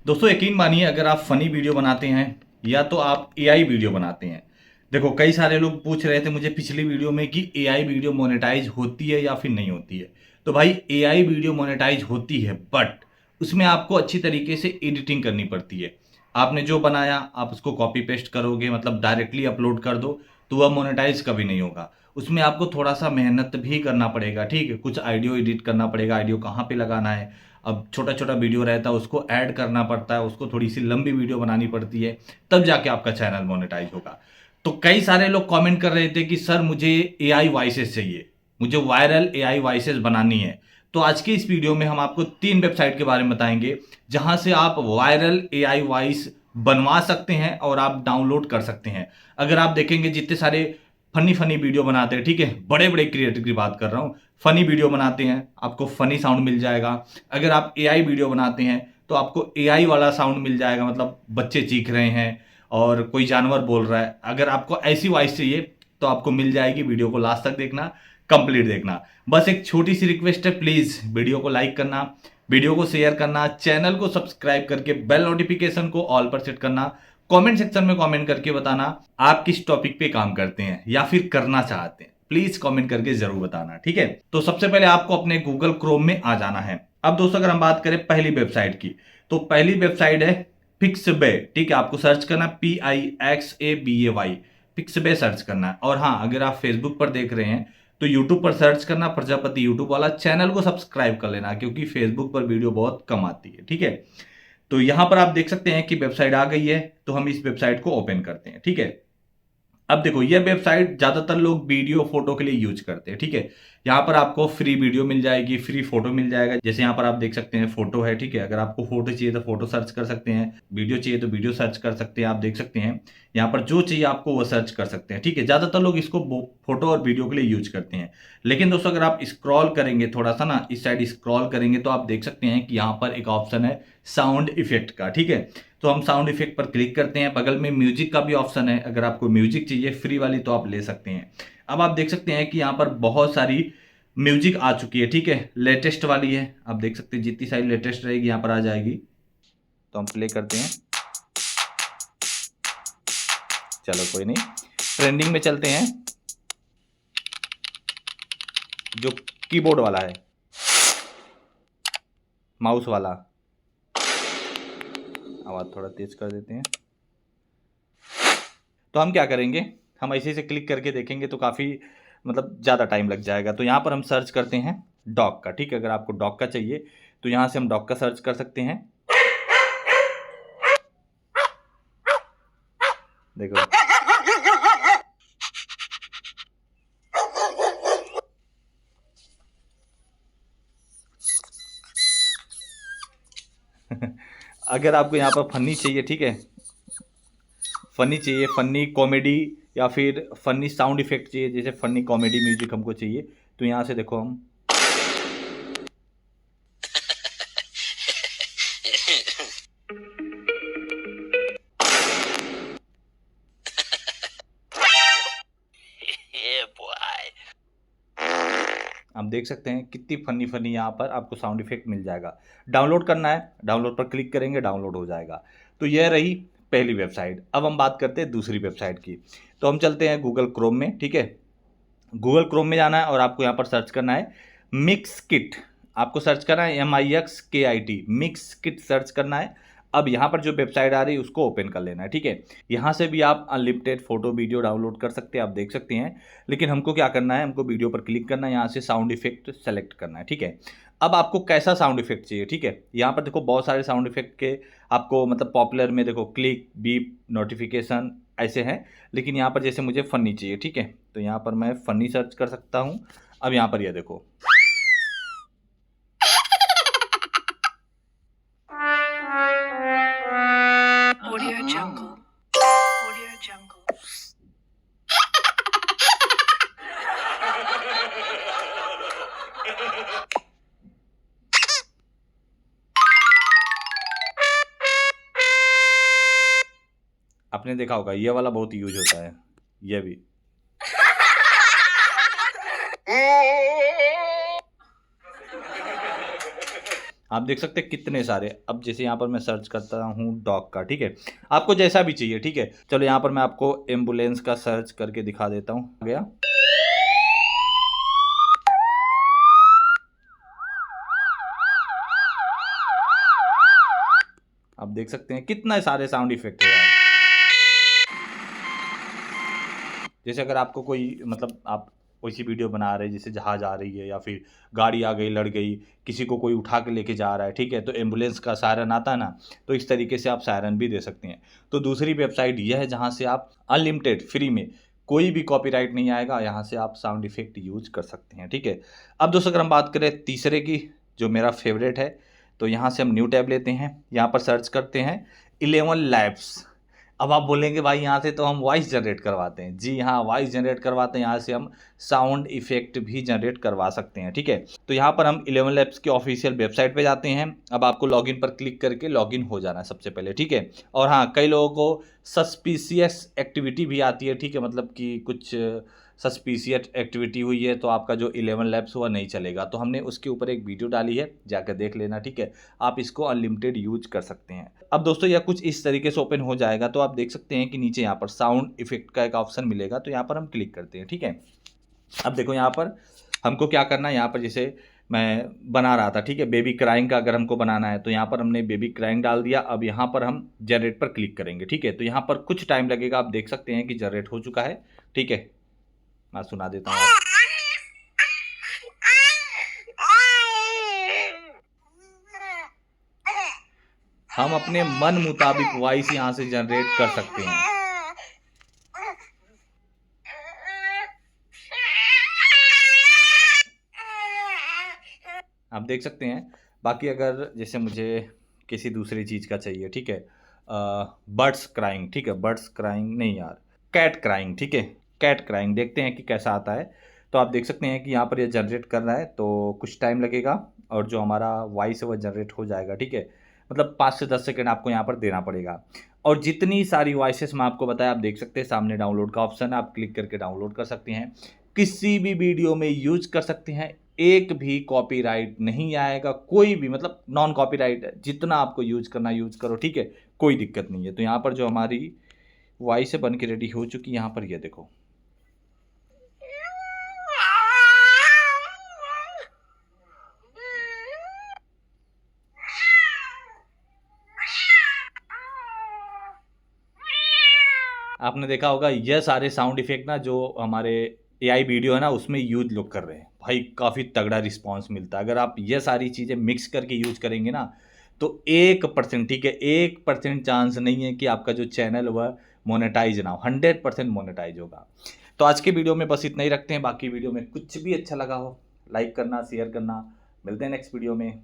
दोस्तों यकीन मानिए, अगर आप फनी वीडियो बनाते हैं या तो आप एआई वीडियो बनाते हैं। देखो, कई सारे लोग पूछ रहे थे मुझे पिछली वीडियो में कि एआई वीडियो मोनेटाइज होती है या फिर नहीं होती है। तो भाई, एआई वीडियो मोनेटाइज होती है, बट उसमें आपको अच्छी तरीके से एडिटिंग करनी पड़ती है। आपने जो बनाया आप उसको कॉपी पेस्ट करोगे, मतलब डायरेक्टली अपलोड कर दो, तो वह मोनेटाइज कभी नहीं होगा। उसमें आपको थोड़ा सा मेहनत भी करना पड़ेगा, ठीक है। कुछ ऑडियो एडिट करना पड़ेगा, ऑडियो कहाँ पे लगाना है। अब छोटा छोटा वीडियो रहता है, उसको ऐड करना पड़ता है, उसको थोड़ी सी लंबी वीडियो बनानी पड़ती है, तब जाके आपका चैनल मोनेटाइज होगा। तो कई सारे लोग कमेंट कर रहे थे कि सर मुझे एआई वॉइसेस चाहिए, मुझे वायरल एआई वॉइसेस बनानी है। तो आज की इस वीडियो में हम आपको 3 वेबसाइट के बारे में बताएंगे जहां से आप वायरल एआई वॉइस बनवा सकते हैं और आप डाउनलोड कर सकते हैं। अगर आप देखेंगे जितने सारे फनी फनी वीडियो बनाते हैं, ठीक है, बड़े बड़े क्रिएटर की बात कर रहा हूं, फनी वीडियो बनाते हैं, आपको फनी साउंड मिल जाएगा। अगर आप एआई वीडियो बनाते हैं तो आपको एआई वाला साउंड मिल जाएगा, मतलब बच्चे चीख रहे हैं और कोई जानवर बोल रहा है। अगर आपको ऐसी वॉइस चाहिए तो आपको मिल जाएगी। वीडियो को लास्ट तक देखना, कंप्लीट देखना। बस एक छोटी सी रिक्वेस्ट है, प्लीज वीडियो को लाइक करना, वीडियो को शेयर करना, चैनल को सब्सक्राइब करके बेल नोटिफिकेशन को ऑल पर सेट करना। कमेंट सेक्शन में कमेंट करके बताना आप किस टॉपिक पे काम करते हैं या फिर करना चाहते हैं। प्लीज कमेंट करके जरूर बताना, ठीक है। तो सबसे पहले आपको अपने गूगल क्रोम में आ जाना है। अब दोस्तों अगर हम बात करें पहली वेबसाइट की, तो पहली वेबसाइट है पिक्सबे, ठीक है। आपको सर्च करना PIXABAY, पिक्सबे सर्च करना है। और हाँ, अगर आप फेसबुक पर देख रहे हैं तो यूट्यूब पर सर्च करना प्रजापति यूट्यूब वाला। चैनल को सब्सक्राइब कर लेना क्योंकि फेसबुक पर वीडियो बहुत कम आती है, ठीक है। तो यहां पर आप देख सकते हैं कि वेबसाइट आ गई है, तो हम इस वेबसाइट को ओपन करते हैं, ठीक है। अब देखो, यह वेबसाइट ज्यादातर लोग वीडियो फोटो के लिए यूज करते हैं, ठीक है। यहाँ पर आपको फ्री वीडियो मिल जाएगी, फ्री फोटो मिल जाएगा। जैसे यहाँ पर आप देख सकते हैं फोटो है, ठीक है। अगर आपको फोटो चाहिए तो फोटो सर्च कर सकते हैं, वीडियो चाहिए तो वीडियो सर्च कर सकते हैं। आप देख सकते हैं यहाँ पर जो चाहिए आपको वो सर्च कर सकते हैं, ठीक है। ज्यादातर लोग इसको फोटो और वीडियो के लिए यूज करते हैं। लेकिन दोस्तों अगर आप स्क्रॉल करेंगे थोड़ा सा ना, इस साइड स्क्रॉल करेंगे तो आप देख सकते हैं कि यहाँ पर एक ऑप्शन है साउंड इफेक्ट का, ठीक है। तो हम साउंड इफेक्ट पर क्लिक करते हैं। बगल में म्यूजिक का भी ऑप्शन है, अगर आपको म्यूजिक चाहिए फ्री वाली तो आप ले सकते हैं। अब आप देख सकते हैं कि यहाँ पर बहुत सारी म्यूजिक आ चुकी है, ठीक है। लेटेस्ट वाली है, आप देख सकते हैं जितनी सारी लेटेस्ट रहेगी यहाँ पर आ जाएगी। तो हम प्ले करते हैं, चलो कोई नहीं, ट्रेंडिंग में चलते हैं। जो कीबोर्ड वाला है, माउस वाला, आवाज थोड़ा तेज कर देते हैं। तो हम क्या करेंगे, हम ऐसे से क्लिक करके देखेंगे तो काफ़ी मतलब ज़्यादा टाइम लग जाएगा। तो यहाँ पर हम सर्च करते हैं डॉग का, ठीक है। अगर आपको डॉग का चाहिए तो यहाँ से हम डॉग का सर्च कर सकते हैं। देखो अगर आपको यहाँ पर फनी चाहिए, ठीक है, फनी चाहिए, फनी कॉमेडी या फिर फनी साउंड इफेक्ट चाहिए, जैसे फनी कॉमेडी म्यूजिक हमको चाहिए, तो यहाँ से देखो हम आप देख सकते हैं कितनी फनी फनी यहाँ पर आपको साउंड इफेक्ट मिल जाएगा। डाउनलोड करना है, डाउनलोड पर क्लिक करेंगे, डाउनलोड हो जाएगा। तो यह रही पहली वेबसाइट। अब हम बात करते हैं दूसरी वेबसाइट की। तो हम चलते हैं गूगल क्रोम में, ठीक है। गूगल क्रोम में जाना है और आपको यहाँ पर सर्च करना है मिक्स किट। आपको सर्च करना है MIXKIT, मिक्स किट सर्च करना है। अब यहाँ पर जो वेबसाइट आ रही है उसको ओपन कर लेना है, ठीक है। यहाँ से भी आप अनलिमिटेड फोटो वीडियो डाउनलोड कर सकते हैं, आप देख सकते हैं। लेकिन हमको क्या करना है, हमको वीडियो पर क्लिक करना है, यहाँ से साउंड इफेक्ट सेलेक्ट करना है, ठीक है। अब आपको कैसा साउंड इफेक्ट चाहिए, ठीक है। यहाँ पर देखो बहुत सारे साउंड इफेक्ट के आपको मतलब पॉपुलर में देखो क्लिक, बीप, नोटिफिकेशन ऐसे हैं। लेकिन यहाँ पर जैसे मुझे फनी चाहिए, ठीक है, तो यहाँ पर मैं फनी सर्च कर सकता हूँ। अब यहाँ पर ये देखो, Audio Jungle. Audio Jungle. आपने देखा होगा ये वाला बहुत यूज होता है, ये भी। आप देख सकते हैं कितने सारे। अब जैसे यहाँ पर मैं सर्च करता हूँ डॉग का, ठीक है, आपको जैसा भी चाहिए, ठीक है। चलो यहाँ पर मैं आपको एम्बुलेंस का सर्च करके दिखा देता हूँ। आ गया। आप देख सकते हैं कितना सारे साउंड इफेक्ट है यार। जैसे अगर आपको कोई मतलब आप कोई सी वीडियो बना रहे हैं, जैसे जहाज आ रही है या फिर गाड़ी आ गई, लड़ गई, किसी को कोई उठा के लेके जा रहा है, ठीक है, तो एम्बुलेंस का सायरन आता है ना, तो इस तरीके से आप सायरन भी दे सकते हैं। तो दूसरी वेबसाइट यह है जहाँ से आप अनलिमिटेड फ्री में, कोई भी कॉपीराइट नहीं आएगा, यहाँ से आप साउंड इफेक्ट यूज कर सकते हैं, ठीक है। अब दोस्तों अगर हम बात करें तीसरे की, जो मेरा फेवरेट है, तो यहाँ से हम न्यू टैब लेते हैं, यहाँ पर सर्च करते हैं 11 लैब्स। अब आप बोलेंगे भाई यहाँ से तो हम वॉइस जनरेट करवाते हैं। जी हाँ, वॉइस जनरेट करवाते हैं, यहाँ से हम साउंड इफेक्ट भी जनरेट करवा सकते हैं, ठीक है। तो यहाँ पर हम 11 लैब्स की ऑफिशियल वेबसाइट पे जाते हैं। अब आपको लॉगिन पर क्लिक करके लॉगिन हो जाना है सबसे पहले, ठीक है। और हाँ, कई लोगों को सस्पिशियस एक्टिविटी भी आती है, ठीक है, मतलब कि कुछ सस्पिशियस एक्टिविटी हुई है तो आपका जो 11 लैब्स हुआ नहीं चलेगा। तो हमने उसके ऊपर एक वीडियो डाली है, जाकर देख लेना, ठीक है। आप इसको अनलिमिटेड यूज कर सकते हैं। अब दोस्तों यह कुछ इस तरीके से ओपन हो जाएगा, तो आप देख सकते हैं कि नीचे यहाँ पर साउंड इफेक्ट का एक ऑप्शन मिलेगा, तो यहाँ पर हम क्लिक करते हैं, ठीक है। अब देखो यहाँ पर हमको क्या करना है, यहाँ पर जैसे मैं बना रहा था, ठीक है, बेबी क्राइंग का अगर हमको बनाना है तो यहाँ पर हमने बेबी क्राइंग डाल दिया। अब यहाँ पर हम जनरेट पर क्लिक करेंगे, ठीक है। तो यहाँ पर कुछ टाइम लगेगा, आप देख सकते हैं कि जनरेट हो चुका है, ठीक है। मैं सुना देता हूँ आपको। हम अपने मन मुताबिक वॉइस यहाँ से जनरेट कर सकते हैं। आप देख सकते हैं। बाकी अगर जैसे मुझे किसी दूसरी चीज़ का चाहिए, ठीक है, बर्ड्स क्राइंग, ठीक है, बर्ड्स क्राइंग नहीं यार, कैट क्राइंग, ठीक है, कैट क्राइंग देखते हैं कि कैसा आता है। तो आप देख सकते हैं कि यहाँ पर ये जनरेट कर रहा है, तो कुछ टाइम लगेगा और जो हमारा वॉइस है वो जनरेट हो जाएगा, ठीक है। मतलब 5 से 10 सेकेंड आपको यहाँ पर देना पड़ेगा। और जितनी सारी वॉइसेस मैं आपको बताया, आप देख सकते हैं सामने डाउनलोड का ऑप्शन है, आप क्लिक करके डाउनलोड कर सकते हैं, किसी भी वीडियो में यूज कर सकते हैं। एक भी कॉपीराइट नहीं आएगा, कोई भी, मतलब नॉन कॉपीराइट है, जितना आपको यूज करना यूज करो, ठीक है, कोई दिक्कत नहीं है। तो यहाँ पर जो हमारी वॉइस बन के रेडी हो चुकी, यहाँ पर ये देखो। आपने देखा होगा ये सारे साउंड इफेक्ट ना जो हमारे एआई वीडियो है ना उसमें यूज लोग कर रहे हैं, भाई काफ़ी तगड़ा रिस्पांस मिलता है। अगर आप ये सारी चीज़ें मिक्स करके यूज करेंगे ना, तो 1%, ठीक है, 1% चांस नहीं है कि आपका जो चैनल वह मोनेटाइज ना हो, 100% मोनेटाइज होगा। तो आज के वीडियो में बस इतना ही रखते हैं। बाकी वीडियो में कुछ भी अच्छा लगा हो, लाइक करना, शेयर करना। मिलते हैं नेक्स्ट वीडियो में।